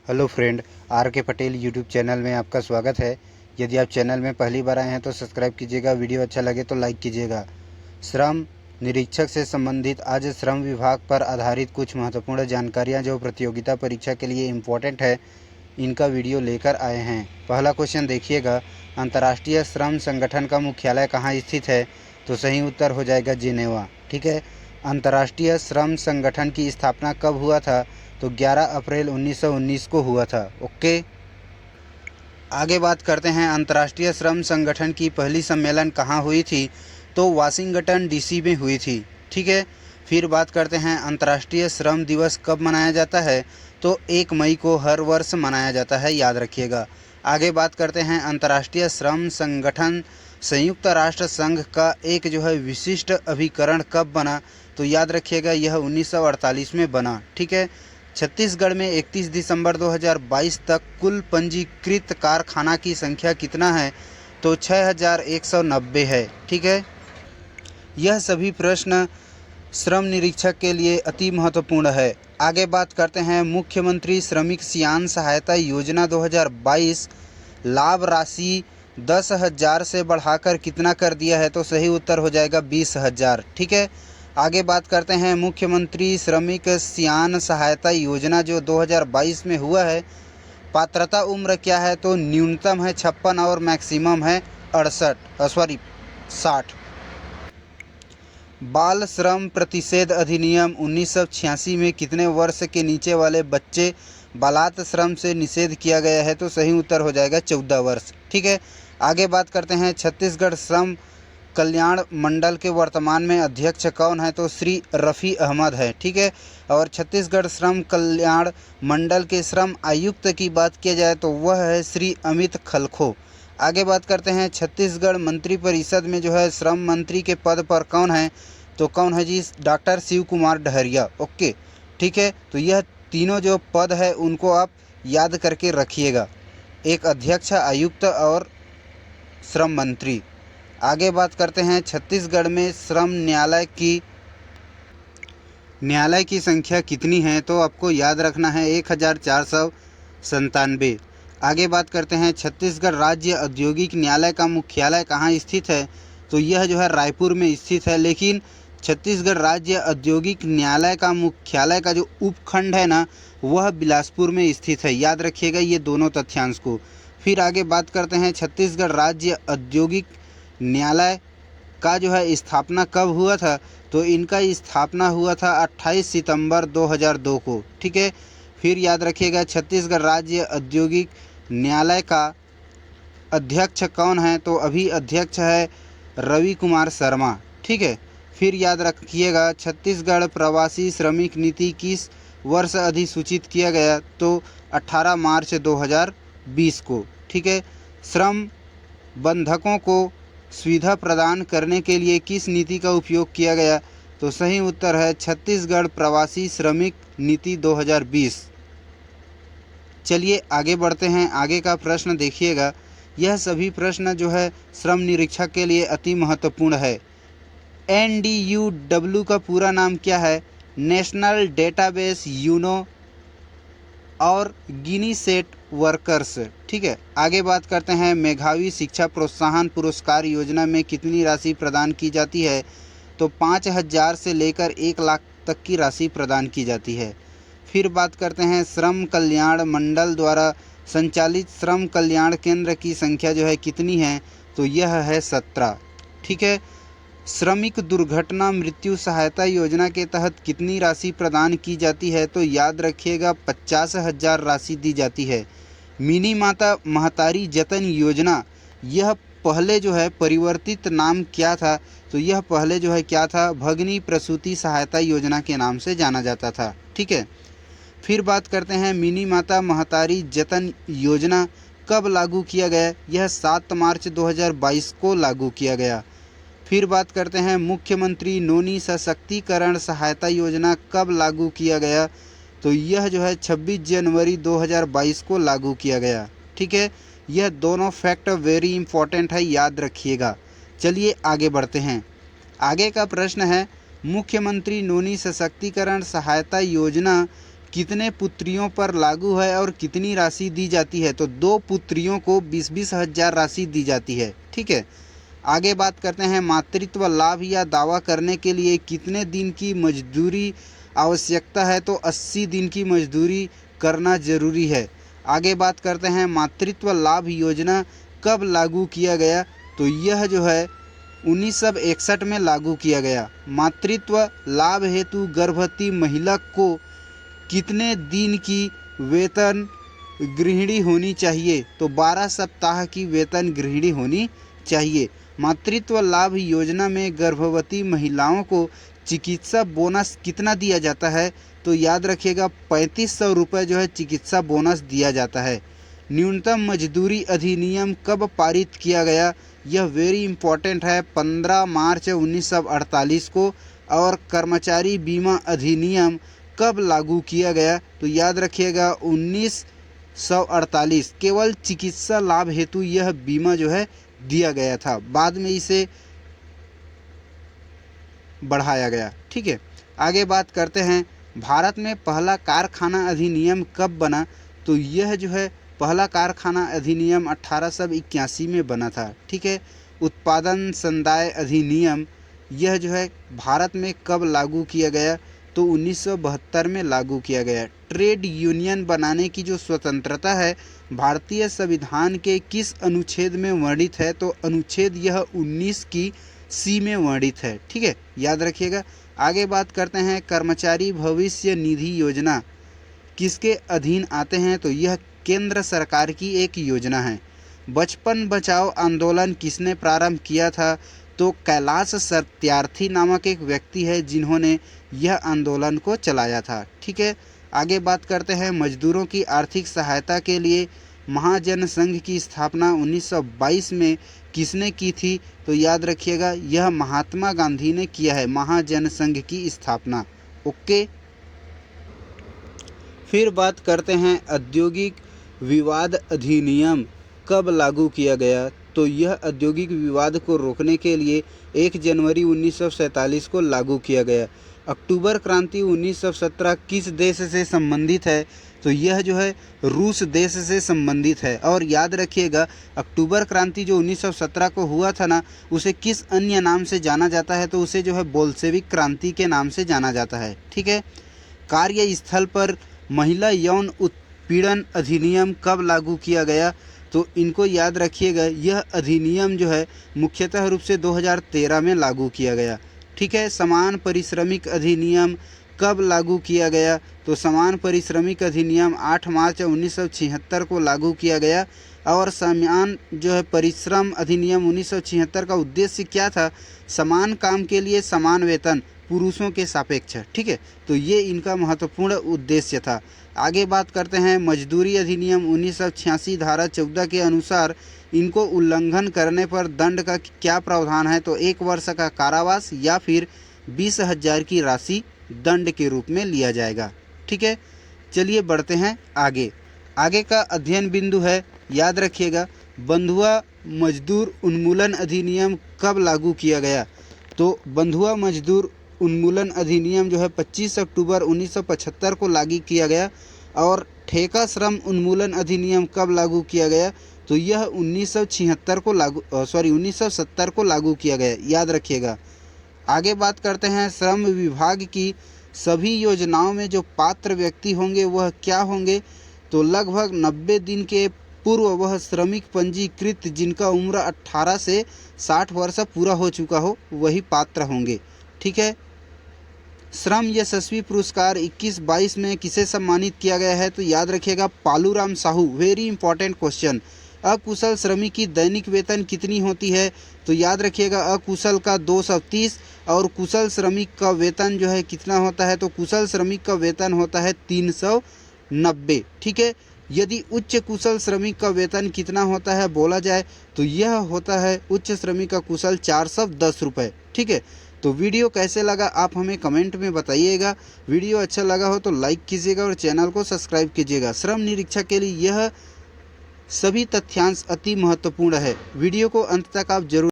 Hello friend, are के Patel YouTube channel में आपका स्वागत है। यदि आप चैनल में पहली बार आए हैं तो सब्सक्राइब कीजिएगा, वीडियो अच्छा लगे तो लाइक कीजिएगा। श्रम निरीक्षक से संबंधित आज श्रम विभाग पर आधारित कुछ महत्वपूर्ण जानकारियां जो प्रतियोगिता परीक्षा के लिए इम्पोर्टेंट है, इनका वीडियो लेकर आए हैं। पहला क्वेश्चन देखिएगा, अंतर्राष्ट्रीय श्रम संगठन का मुख्यालय कहाँ स्थित है? तो सही उत्तर हो जाएगा जिनेवा। ठीक है, अंतर्राष्ट्रीय श्रम संगठन की स्थापना कब हुआ था? तो 11 अप्रैल 1919 को हुआ था। ओके, आगे बात करते हैं, अंतर्राष्ट्रीय श्रम संगठन की पहली सम्मेलन कहाँ हुई थी? तो वाशिंगटन डीसी में हुई थी। ठीक है, फिर बात करते हैं, अंतर्राष्ट्रीय श्रम दिवस कब मनाया जाता है? तो 1 मई को हर वर्ष मनाया जाता है, याद रखिएगा। आगे बात करते हैं, अंतर्राष्ट्रीय श्रम संगठन संयुक्त राष्ट्र संघ का एक विशिष्ट अभिकरण कब बना? तो याद रखिएगा, यह 1948 में बना। ठीक है, छत्तीसगढ़ में 31 दिसंबर 2022 तक कुल पंजीकृत कारखाना की संख्या कितना है? तो 6190 है। ठीक है, यह सभी प्रश्न श्रम निरीक्षक के लिए अति महत्वपूर्ण है। आगे बात करते हैं, मुख्यमंत्री श्रमिक सियान सहायता योजना 2022 लाभ राशि 10,000 से बढ़ाकर कितना कर दिया है? तो सही उत्तर हो जाएगा 20,000। ठीक है, आगे बात करते हैं, मुख्यमंत्री श्रमिक सियान सहायता योजना जो 2022 में हुआ है, पात्रता उम्र क्या है? तो न्यूनतम है 56 और मैक्सिमम है 60। बाल श्रम प्रतिषेध अधिनियम 1986 में कितने वर्ष के नीचे वाले बच्चे बालात श्रम से निषेध किया गया है? तो सही उत्तर हो जाएगा 14 वर्ष। ठीक है, आगे बात करते हैं, छत्तीसगढ़ श्रम कल्याण मंडल के वर्तमान में अध्यक्ष कौन है? तो श्री रफ़ी अहमद है। ठीक है, और छत्तीसगढ़ श्रम कल्याण मंडल के श्रम आयुक्त की बात किया जाए तो वह है श्री अमित खलखो। आगे बात करते हैं, छत्तीसगढ़ मंत्रिपरिषद में श्रम मंत्री के पद पर कौन है? तो कौन है जी? डॉक्टर शिव कुमार डहरिया। ओके, ठीक है, तो यह तीनों जो पद है उनको आप याद करके रखिएगा, एक अध्यक्ष, आयुक्त और श्रम मंत्री। आगे बात करते हैं, छत्तीसगढ़ में श्रम न्यायालय की संख्या कितनी है? तो आपको याद रखना है 1497। आगे बात करते हैं, छत्तीसगढ़ राज्य औद्योगिक न्यायालय का मुख्यालय कहाँ स्थित है? तो यह रायपुर में स्थित है, लेकिन छत्तीसगढ़ राज्य औद्योगिक न्यायालय का मुख्यालय का जो उपखंड है ना, वह बिलासपुर में स्थित है। याद रखिएगा ये दोनों तथ्यांश को। फिर आगे बात करते हैं, छत्तीसगढ़ राज्य औद्योगिक न्यायालय का स्थापना कब हुआ था? तो इनका स्थापना हुआ था 28 सितंबर 2002 को। ठीक है, फिर याद रखिएगा, छत्तीसगढ़ राज्य औद्योगिक न्यायालय का अध्यक्ष कौन है? तो अभी अध्यक्ष है रवि कुमार शर्मा। ठीक है, फिर याद रखिएगा, छत्तीसगढ़ प्रवासी श्रमिक नीति किस वर्ष अधिसूचित किया गया? तो 18 मार्च 2020 को। ठीक है, श्रम बंधकों को सुविधा प्रदान करने के लिए किस नीति का उपयोग किया गया? तो सही उत्तर है छत्तीसगढ़ प्रवासी श्रमिक नीति 2020। चलिए आगे बढ़ते हैं, आगे का प्रश्न देखिएगा। यह सभी प्रश्न श्रम निरीक्षक के लिए अति महत्वपूर्ण है। NDUW का पूरा नाम क्या है? नेशनल डेटाबेस यूनो और गिनी सेट वर्कर्स। ठीक है, आगे बात करते हैं, मेधावी शिक्षा प्रोत्साहन पुरस्कार योजना में कितनी राशि प्रदान की जाती है? तो 5,000 से लेकर 1 लाख तक की राशि प्रदान की जाती है। फिर बात करते हैं, श्रम कल्याण मंडल द्वारा संचालित श्रम कल्याण केंद्र की संख्या कितनी है? तो यह है 17। ठीक है, श्रमिक दुर्घटना मृत्यु सहायता योजना के तहत कितनी राशि प्रदान की जाती है? तो याद रखिएगा 50,000 राशि दी जाती है। मिनी माता महतारी जतन योजना, यह पहले परिवर्तित नाम क्या था? तो यह पहले क्या था? भगिनी प्रसूति सहायता योजना के नाम से जाना जाता था। ठीक है, फिर बात करते हैं, मिनी माता महतारी जतन योजना कब लागू किया गया? यह 7 मार्च 2022 को लागू किया गया। फिर बात करते हैं, मुख्यमंत्री नोनी सशक्तिकरण सहायता योजना कब लागू किया गया? तो यह 26 जनवरी 2022 को लागू किया गया। ठीक है, यह दोनों फैक्ट वेरी इंपॉर्टेंट है, याद रखिएगा। चलिए आगे बढ़ते हैं, आगे का प्रश्न है, मुख्यमंत्री नोनी सशक्तिकरण सहायता योजना कितने पुत्रियों पर लागू है और कितनी राशि दी जाती है? तो 2 पुत्रियों को 20-20 हज़ार राशि दी जाती है। ठीक है। आगे बात करते हैं, मातृत्व लाभ या दावा करने के लिए कितने दिन की मजदूरी आवश्यकता है? तो 80 दिन की मजदूरी करना जरूरी है। आगे बात करते हैं, मातृत्व लाभ योजना कब लागू किया गया? तो यह जो है 1961 में लागू किया गया। मातृत्व लाभ हेतु गर्भवती महिला को कितने दिन की वेतन गृहिणी होनी चाहिए? तो 12 सप्ताह की वेतन गृहिणी होनी चाहिए। मातृत्व लाभ योजना में गर्भवती महिलाओं को चिकित्सा बोनस कितना दिया जाता है? तो याद रखिएगा 3500 रुपये जो है चिकित्सा बोनस दिया जाता है। न्यूनतम मजदूरी अधिनियम कब पारित किया गया? यह वेरी इम्पोर्टेंट है, 15 मार्च 1948 को। और कर्मचारी बीमा अधिनियम कब लागू किया गया? तो याद रखिएगा 1948। केवल चिकित्सा लाभ हेतु यह बीमा जो है दिया गया था, बाद में इसे बढ़ाया गया। ठीक है। आगे बात करते हैं, भारत में पहला कारखाना अधिनियम कब बना? तो यह जो है पहला कारखाना अधिनियम 1881 में बना था। ठीक है। उत्पादन संदाय अधिनियम यह जो है भारत में कब लागू किया गया? तो 1972 में लागू किया गया। ट्रेड यूनियन बनाने की जो स्वतंत्रता है भारतीय संविधान के किस अनुच्छेद में वर्णित है? तो अनुच्छेद यह 19 की सी में वर्णित है। ठीक है, याद रखिएगा। आगे बात करते हैं, कर्मचारी भविष्य निधि योजना किसके अधीन आते हैं? तो यह केंद्र सरकार की एक योजना है। बचपन बचाओ आंदोलन किसने प्रारंभ किया था? तो कैलाश सत्यार्थी नामक एक व्यक्ति है जिन्होंने यह आंदोलन को चलाया था। ठीक है। आगे बात करते हैं, मजदूरों की आर्थिक सहायता के लिए महाजन संघ की स्थापना 1922 में किसने की थी? तो याद रखिएगा यह महात्मा गांधी ने किया है, महाजन संघ की स्थापना। ओके। फिर बात करते हैं, औद्योगिक विवाद अधिनियम कब लागू किया गया? तो यह औद्योगिक विवाद को रोकने के लिए 1 जनवरी 1947 को लागू किया गया। अक्टूबर क्रांति 1917 किस देश से संबंधित है? तो यह जो है रूस देश से संबंधित है। और याद रखिएगा अक्टूबर क्रांति जो 1917 को हुआ था ना, उसे किस अन्य नाम से जाना जाता है? तो उसे जो है बोल्शेविक क्रांति के नाम से जाना जाता है। ठीक है। कार्यस्थल पर महिला यौन उत्पीड़न अधिनियम कब लागू किया गया? तो इनको याद रखिएगा, यह अधिनियम जो है मुख्यतः रूप से 2013 में लागू किया गया। ठीक है। समान पारिश्रमिक अधिनियम कब लागू किया गया? तो समान पारिश्रमिक अधिनियम 8 मार्च 1976 को लागू किया गया। और समान जो है परिश्रम अधिनियम 1976 का उद्देश्य क्या था? समान काम के लिए समान वेतन पुरुषों के सापेक्ष। ठीक है, तो ये इनका महत्वपूर्ण उद्देश्य था। आगे बात करते हैं, मजदूरी अधिनियम 1986 धारा 14 के अनुसार इनको उल्लंघन करने पर दंड का क्या प्रावधान है? तो 1 वर्ष का कारावास या फिर 20,000 की राशि दंड के रूप में लिया जाएगा। ठीक है, चलिए बढ़ते हैं आगे। आगे का अध्ययन बिंदु है, याद रखिएगा, बंधुआ मजदूर उन्मूलन अधिनियम कब लागू किया गया? तो बंधुआ मजदूर उन्मूलन अधिनियम जो है 25 अक्टूबर 1975 को लागू किया गया। और ठेका श्रम उन्मूलन अधिनियम कब लागू किया गया? तो यह 1970 को लागू किया गया, याद रखिएगा। आगे बात करते हैं, श्रम विभाग की सभी योजनाओं में जो पात्र व्यक्ति होंगे वह क्या होंगे? तो लगभग 90 दिन के पूर्व वह श्रमिक पंजीकृत जिनका उम्र 18 से 60 वर्ष पूरा हो चुका हो वही पात्र होंगे। ठीक है। श्रम यशस्वी पुरस्कार 21-22 में किसे सम्मानित किया गया है? तो याद रखिएगा Paluram Sahu. Very important question. अकुशल श्रमिक की दैनिक वेतन कितनी होती है? तो याद रखिएगा अकुशल का 230 और कुशल श्रमिक का वेतन जो है कितना होता है? तो कुशल श्रमिक का वेतन होता है 390। ठीक है। यदि उच्च कुशल श्रमिक का वेतन कितना होता है बोला जाए तो यह होता है उच्च श्रमिक का कुशल 410 रुपये। ठीक है। तो वीडियो कैसे लगा आप हमें कमेंट में बताइएगा। वीडियो अच्छा लगा हो तो लाइक कीजिएगा और चैनल को सब्सक्राइब कीजिएगा। श्रम निरीक्षक के लिए यह सभी तथ्यांश अति महत्वपूर्ण है। वीडियो को अंत तक आप जरूर